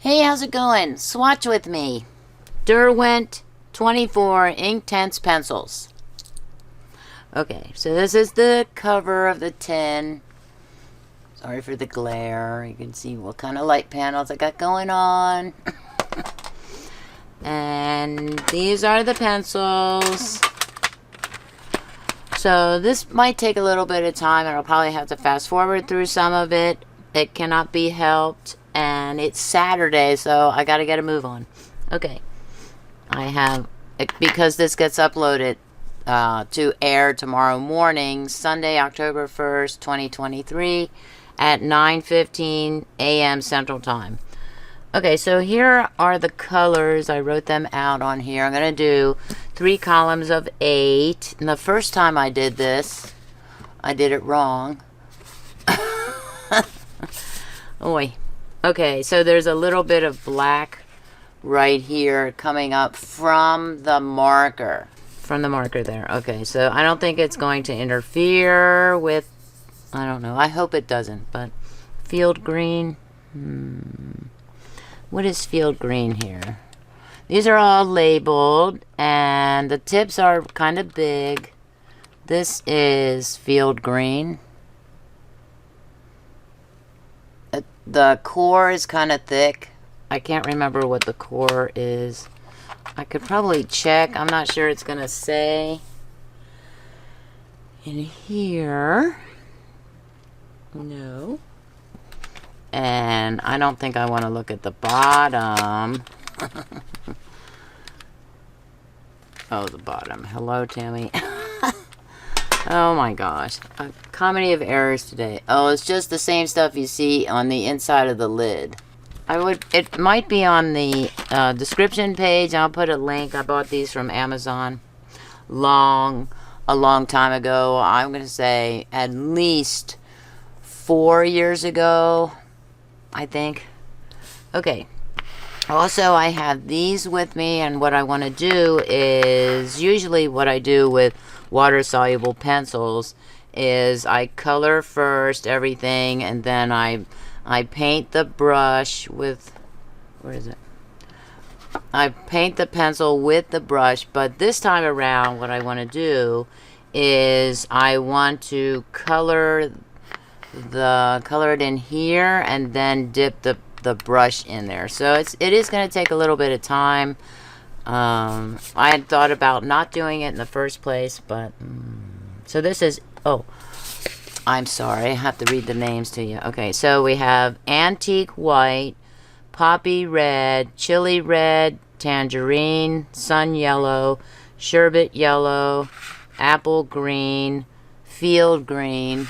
Hey, how's it going? Swatch with me. Derwent 24 Inktense Pencils. Okay, so this is the cover of the tin. Sorry for the glare. You can see what kind of light panels I got going on. And these are the pencils. So this might take a little bit of time, and I'll probably have to fast forward through some of it. It cannot be helped. And it's Saturday, so I gotta get a move on. Okay. I have, because this gets uploaded to air tomorrow morning, Sunday, October 1st, 2023, at 9:15 a.m. Central Time. Okay, so here are the colors. I wrote them out on here. I'm gonna do 3 columns of 8. And the first time I did this, I did it wrong. Oy. Okay, so there's a little bit of black right here coming up from the marker. From the marker there. Okay, so I don't think it's going to interfere with, I don't know. I hope it doesn't, but field green. What is field green here? These are all labeled, and the tips are kind of big. This is field green. The core is kind of thick. I can't remember what the core is. I could probably check. I'm not sure it's going to say in here. No. And I don't think I want to look at the bottom. Oh, the bottom. Hello, Tammy. Oh my gosh. A comedy of errors today. Oh, it's just the same stuff you see on the inside of the lid. It might be on the description page. I'll put a link. I bought these from Amazon a long time ago. I'm going to say at least 4 years ago, I think. Okay. Also, I have these with me, and what I want to do is, usually what I do with water-soluble pencils is I color first everything, and then I paint the brush with, where is it? I paint the pencil with the brush, but this time around what I want to do is I want to color it in here and then dip the brush in there. So it is going to take a little bit of time. I had thought about not doing it in the first place, but so this is, oh, I'm sorry, I have to read the names to you. Okay, so we have antique white, poppy red, chili red, tangerine, sun yellow, sherbet yellow, apple green, field green,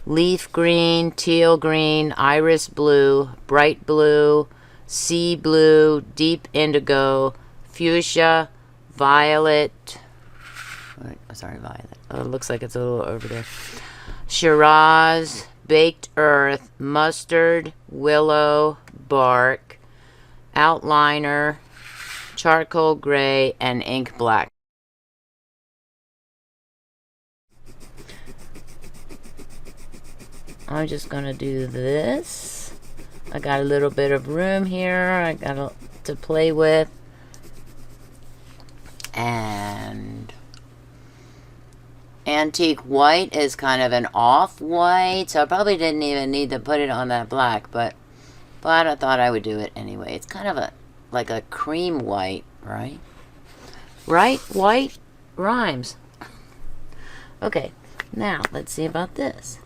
leaf green, teal green, iris blue, bright blue, sea blue, deep indigo, fuchsia, violet. Sorry, violet. Oh, it looks like it's a little over there. Shiraz, baked earth, mustard, willow, bark, outliner, charcoal gray, and ink black. I'm just going to do this. I got a little bit of room here. I got to play with. And antique white is kind of an off-white, so I probably didn't even need to put it on that black, but I thought I would do it anyway. It's kind of like a cream white, right? Right? White rhymes. Okay, now let's see about this.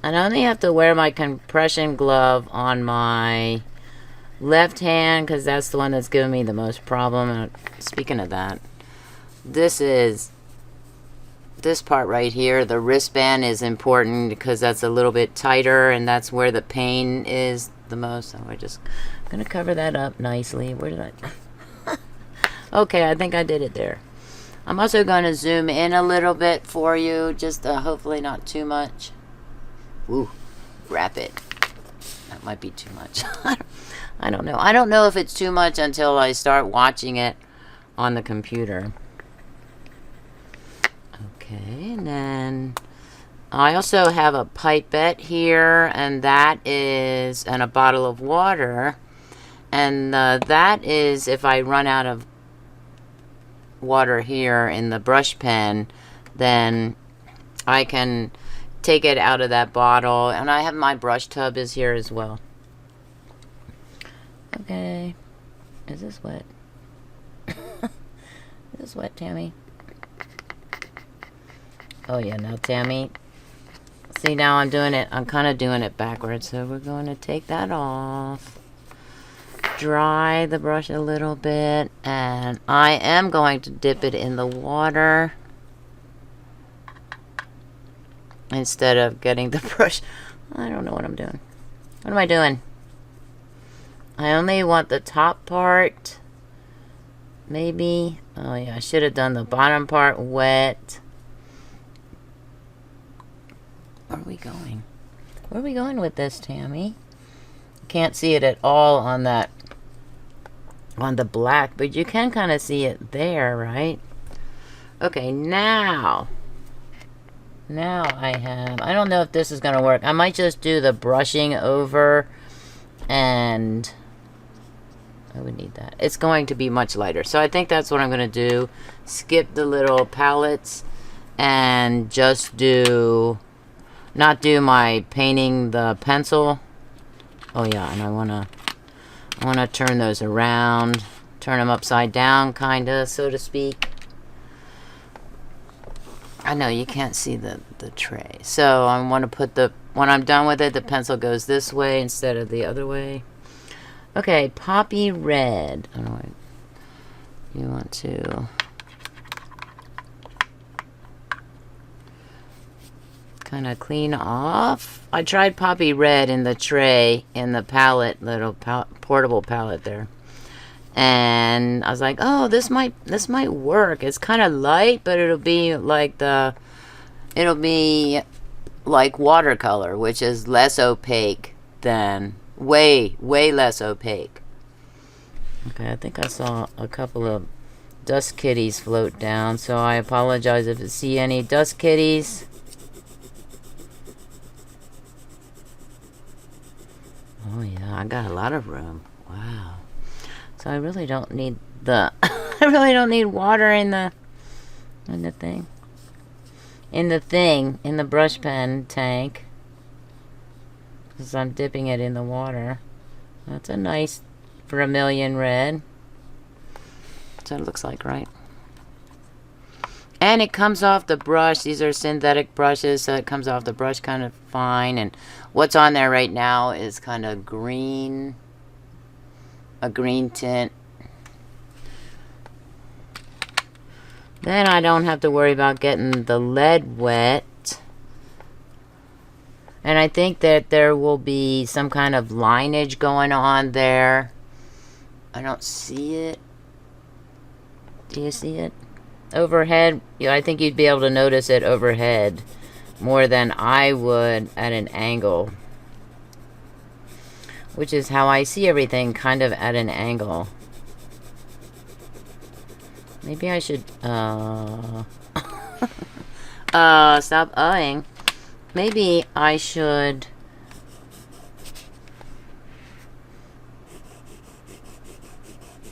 I only have to wear my compression glove on my left hand because that's the one that's giving me the most problem. And speaking of that, this part right here, the wristband, is important because that's a little bit tighter and that's where the pain is the most. So we're just going to cover that up nicely. Where did I? Okay, I think I did it there. I'm also going to zoom in a little bit for you, just hopefully not too much. Ooh, rapid. That might be too much. I don't know. I don't know if it's too much until I start watching it on the computer. Okay, and then I also have a pipette here, and that is, and a bottle of water. And that is if I run out of water here in the brush pen, then I can take it out of that bottle. And I have my brush tub is here as well. Okay. Is this wet? Is this wet, Tammy? Oh yeah, now Tammy. See, now I'm doing it. I'm kind of doing it backwards. So we're going to take that off. Dry the brush a little bit. And I am going to dip it in the water. Instead of getting the brush. I don't know what I'm doing. What am I doing? I only want the top part. Maybe. Oh yeah, I should have done the bottom part wet. Where are we going? Where are we going with this, Tammy? Can't see it at all on that, on the black, but you can kind of see it there, right? Okay, now I have, I don't know if this is going to work. I might just do the brushing over, and I would need that. It's going to be much lighter. So I think that's what I'm going to do. Skip the little palettes and just do, not do my painting the pencil. Oh yeah, and I want to turn those around, turn them upside down, kind of, so to speak. I know you can't see the tray. So I want to put the, when I'm done with it, the pencil goes this way instead of the other way. Okay, poppy red. I don't know, you want to kind of clean off. I tried poppy red in the tray, in the palette, little portable palette there. And I was like, oh, this might work. It's kind of light, but it'll be like watercolor, which is less opaque than, way less opaque. Okay, I think I saw a couple of dust kitties float down, so I apologize if you see any dust kitties. Oh yeah, I got a lot of room. Wow. So I really don't need the I really don't need water in the thing. In the brush pen tank. Because I'm dipping it in the water. That's a nice vermilion red. That's what it looks like, right? And it comes off the brush. These are synthetic brushes, so it comes off the brush kind of fine. And what's on there right now is kind of green. A green tint. Then I don't have to worry about getting the lead wet. And I think that there will be some kind of lineage going on there. I don't see it. Do you see it? Overhead, yeah, I think you'd be able to notice it overhead more than I would at an angle. Which is how I see everything, kind of at an angle. Maybe I should, stop eyeing. Maybe I should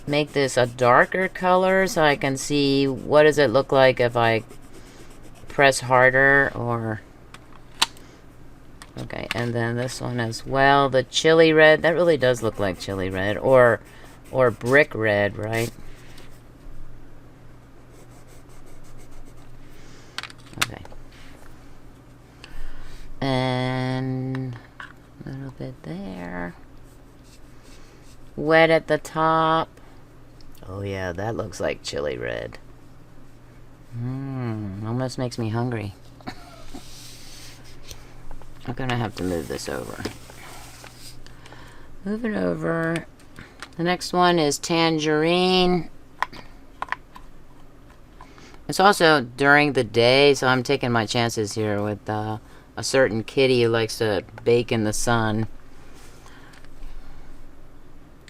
make this a darker color so I can see what does it look like if I press harder, or okay, and then this one as well, the chili red, that really does look like chili red, or brick red, right? Okay. And a little bit there. Wet at the top. Oh yeah, that looks like chili red. Almost makes me hungry. I'm gonna have to move this over. Move it over. The next one is tangerine. It's also during the day, so I'm taking my chances here with a certain kitty who likes to bake in the sun.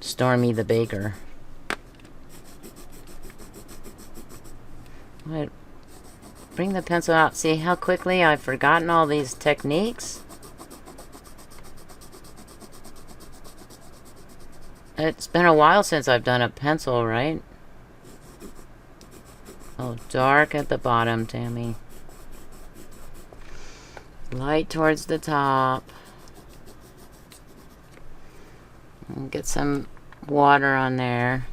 Stormy the baker. bring the pencil out. See how quickly I've forgotten all these techniques? It's been a while since I've done a pencil, right? Oh, dark at the bottom, Tammy. Light towards the top. And get some water on there.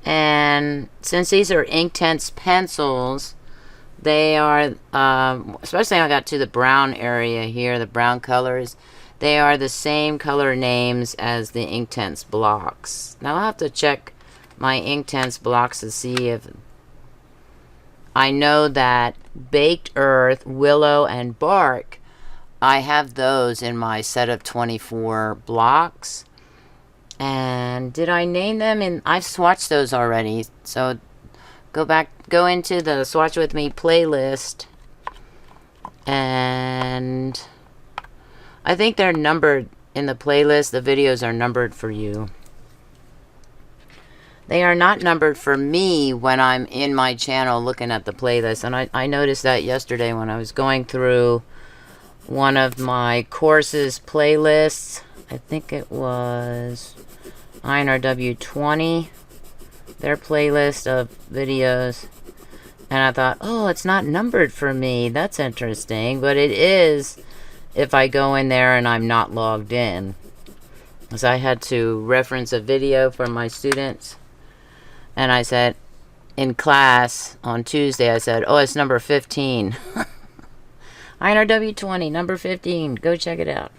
And since these are Inktense pencils, they are, especially when I got to the brown area here, the brown colors, they are the same color names as the Inktense blocks. Now I'll have to check my Inktense blocks to see if I know that Baked Earth, Willow, and Bark, I have those in my set of 24 blocks. And did I name them? And I've swatched those already. So go into the Swatch With Me playlist. And I think they're numbered in the playlist. The videos are numbered for you. They are not numbered for me when I'm in my channel looking at the playlist. And I noticed that yesterday when I was going through one of my courses playlists. I think it was INRW20, their playlist of videos. And I thought, oh, it's not numbered for me. That's interesting. But it is if I go in there and I'm not logged in. Because I had to reference a video for my students. And I said, in class on Tuesday, I said, oh, it's number 15. INRW20, number 15. Go check it out.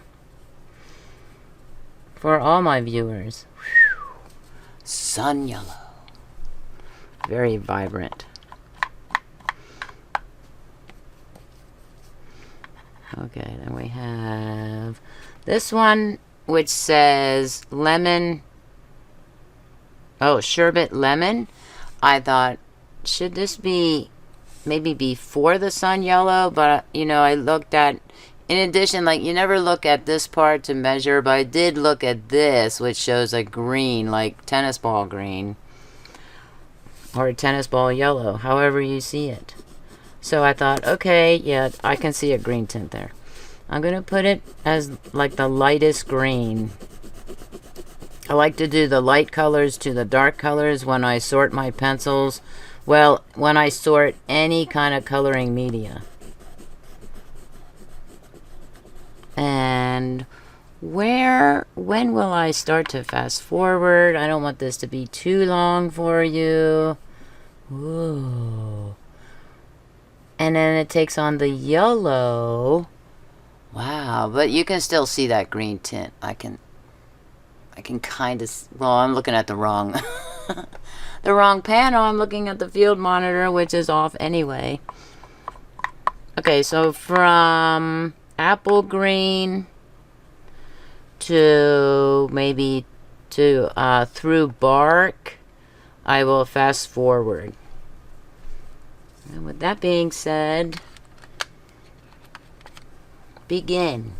For all my viewers. Whew. Sun yellow. Very vibrant. Okay, then we have this one, which says lemon. Oh, sherbet lemon. I thought, should this be maybe before the sun yellow? But, you know, I looked at, in addition, like, you never look at this part to measure, but I did look at this, which shows a green, like tennis ball green. Or a tennis ball yellow, however you see it. So I thought, okay, yeah, I can see a green tint there. I'm going to put it as, like, the lightest green. I like to do the light colors to the dark colors when I sort my pencils. Well, when I sort any kind of coloring media. And when will I start to fast forward? I don't want this to be too long for you. Ooh. And then it takes on the yellow. Wow, but you can still see that green tint. I can kind of, well, I'm looking at the wrong the wrong panel. I'm looking at the field monitor, which is off anyway. Okay, so from apple green to maybe to through bark, I will fast forward. And with that being said, begin.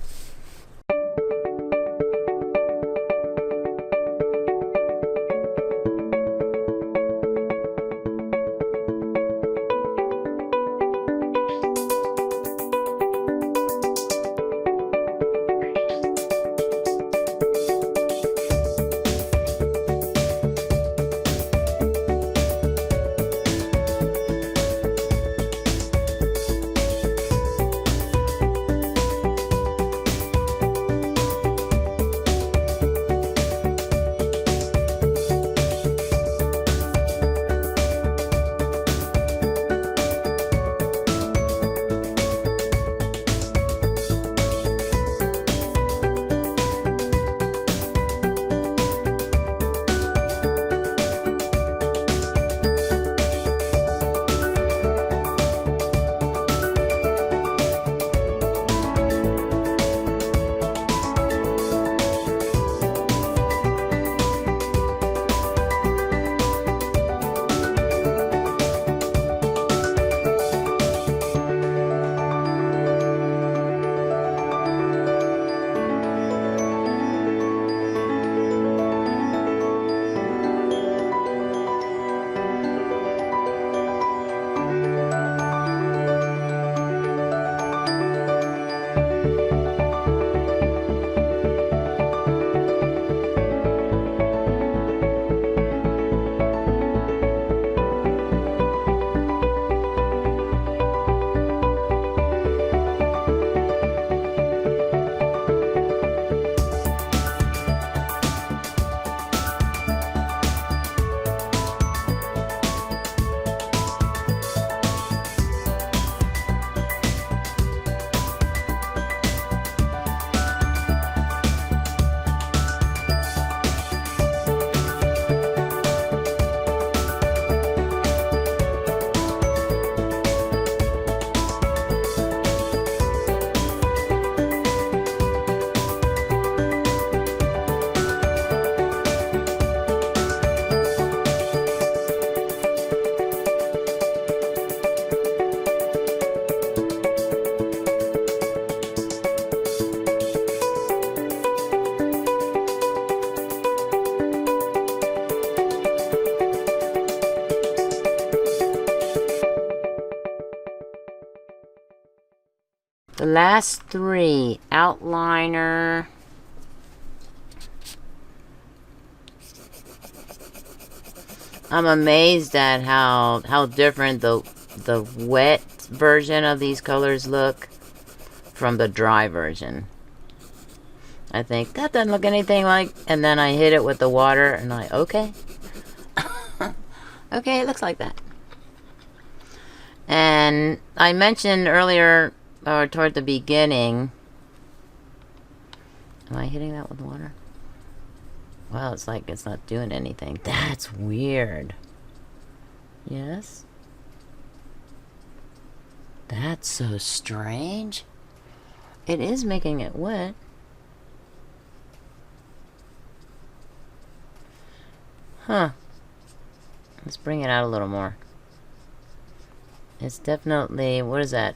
The last three, outliner, I'm amazed at how different the wet version of these colors look from the dry version. I think that doesn't look anything like, and then I hit it with the water and okay. Okay, it looks like that. And I mentioned earlier, or toward the beginning, am I hitting that with water? Well, it's like it's not doing anything. That's weird. Yes? That's so strange. It is making it wet. Huh. Let's bring it out a little more. It's definitely, what is that?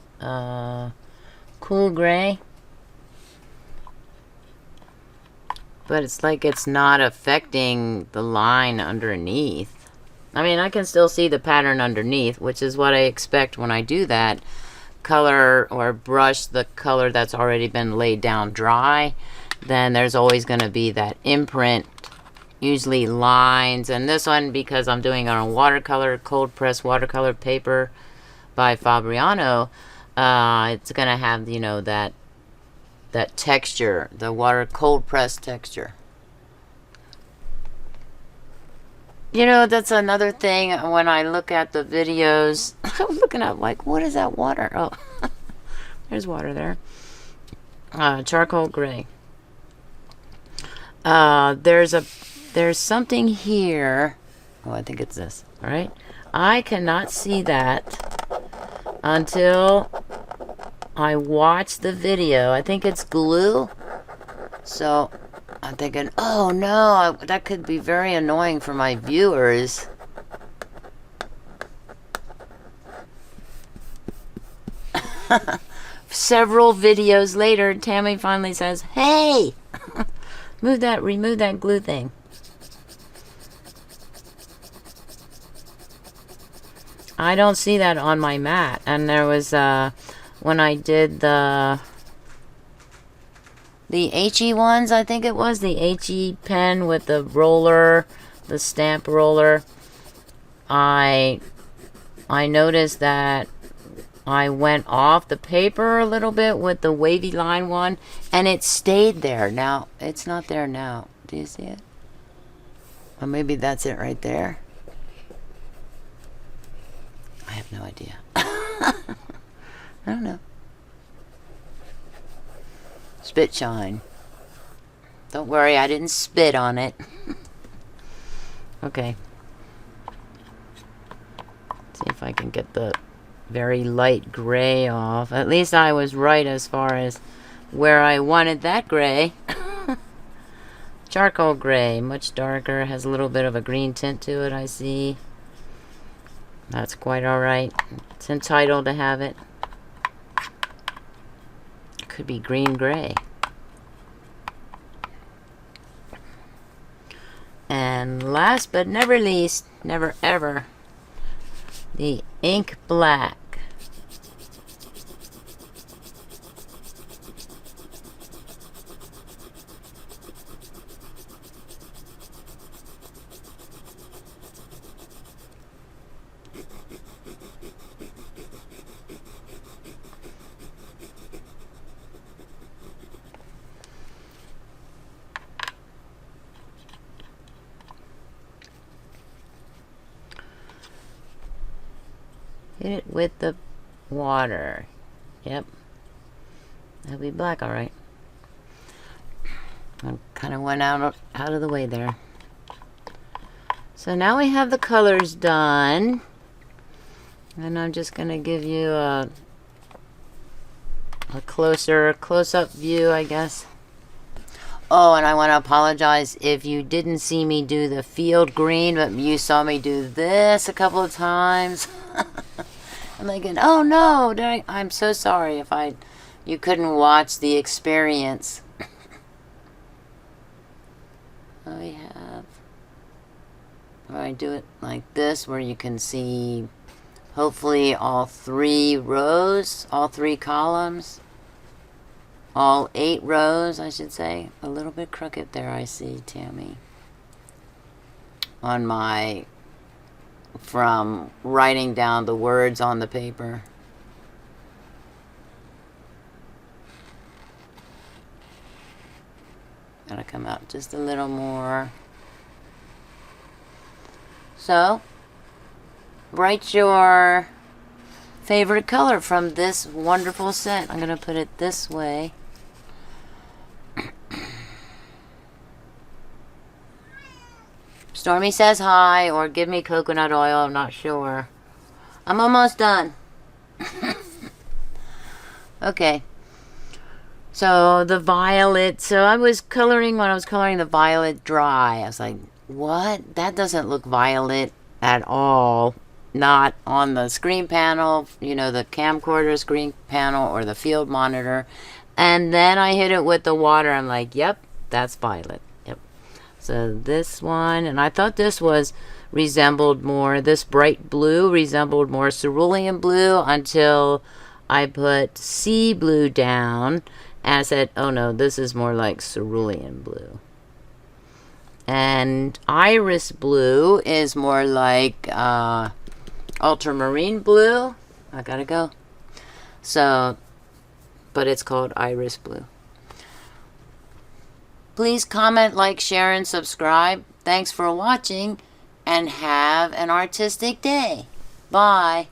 Cool gray. But it's like it's not affecting the line underneath. I mean, I can still see the pattern underneath, which is what I expect when I do that. Color or brush the color that's already been laid down dry. Then there's always going to be that imprint, usually lines. And this one, because I'm doing it on watercolor, cold press watercolor paper by Fabriano, it's going to have, you know, that texture, the water cold press texture. You know, that's another thing when I look at the videos. I'm looking at like, what is that water? Oh, there's water there. Charcoal gray. There's something here. Oh, I think it's this. All right. I cannot see that until I watch the video. I think it's glue. So I'm thinking, oh no, that could be very annoying for my viewers. Several videos later, Tammy finally says, hey, remove that glue thing. I don't see that on my mat. And there was, when I did the HE ones, I think it was, the HE pen with the roller, the stamp roller, I noticed that I went off the paper a little bit with the wavy line one, and it stayed there. Now, it's not there now. Do you see it? Or maybe that's it right there. I have no idea. I don't know. Spit shine. Don't worry, I didn't spit on it. Okay. See if I can get the very light gray off. At least I was right as far as where I wanted that gray. Charcoal gray, much darker, has a little bit of a green tint to it, I see. That's quite alright. It's entitled to have it. It could be green gray. And last but never least, never ever, the ink black. Hit it with the water. Yep. That'll be black, alright. I kind of went out of the way there. So now we have the colors done. And I'm just going to give you a close-up view, I guess. Oh, and I want to apologize if you didn't see me do the field green, but you saw me do this a couple of times. I'm thinking, oh no, I'm so sorry if you couldn't watch the experience. We have, I do it like this, where you can see hopefully all three rows, all three columns. all 8 rows, I should say. A little bit crooked there, I see, Tammy. On my, from writing down the words on the paper. Gotta come out just a little more. So, write your favorite color from this wonderful set. I'm gonna put it this way. Stormy says hi, or give me coconut oil, I'm not sure. I'm almost done. Okay. So the violet, so I was coloring, when I was coloring the violet dry, I was like, what? That doesn't look violet at all. Not on the screen panel, you know, the camcorder screen panel or the field monitor. And then I hit it with the water. I'm like, yep, that's violet. Yep. So this one, and I thought this was resembled more, this bright blue resembled more cerulean blue until I put sea blue down. And I said, oh no, this is more like cerulean blue. And iris blue is more like ultramarine blue. I gotta go. So, but it's called iris blue. Please comment, like, share, and subscribe. Thanks for watching, and have an artistic day. Bye.